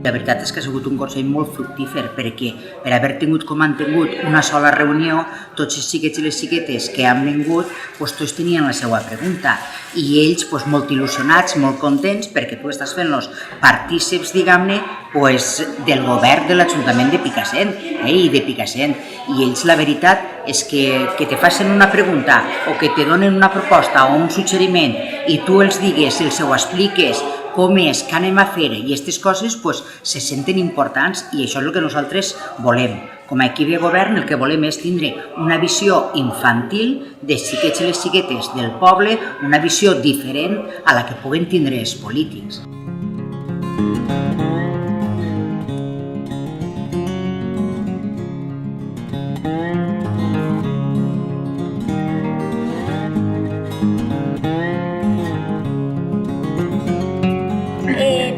la veritat és que ha sigut un Consell molt fructífer perquè per haver tingut com han tingut una sola reunió, tots els xiquets i les xiquetes que han vingut, tots tenien la seva pregunta i ells molt il·lusionats, molt contents perquè tu estàs fent-los partícips, diguem-ne, del govern de l'Ajuntament de Picassent i de Picassent. I ells la veritat és que te facin una pregunta o que te donen una proposta o un suggeriment i tu els digues, els ho expliques, com és, què anem a fer i aquestes coses se senten importants i això és el que nosaltres volem. Com a equip de govern el que volem és tindre una visió infantil dels xiquets i les xiquetes del poble, una visió diferent a la que puguen tindre els polítics.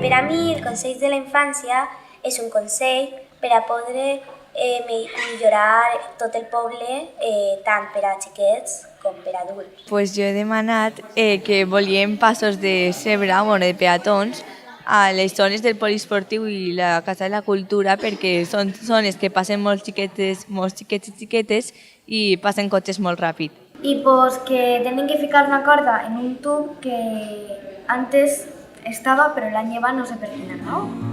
Per a mi, el Consell de la Infància és un consell per a poder millorar tot el poble, tant per a xiquets com per a adults. Jo he demanat que volíem passos de zebra, de peatons, a les zones del poliesportiu i la Casa de la Cultura perquè són zones que passen molts xiquets i xiquetes i passen cotxes molt ràpid. I que tenen que ficar una corda en un tub que antes estava però l'any llevat no sé per quina raó.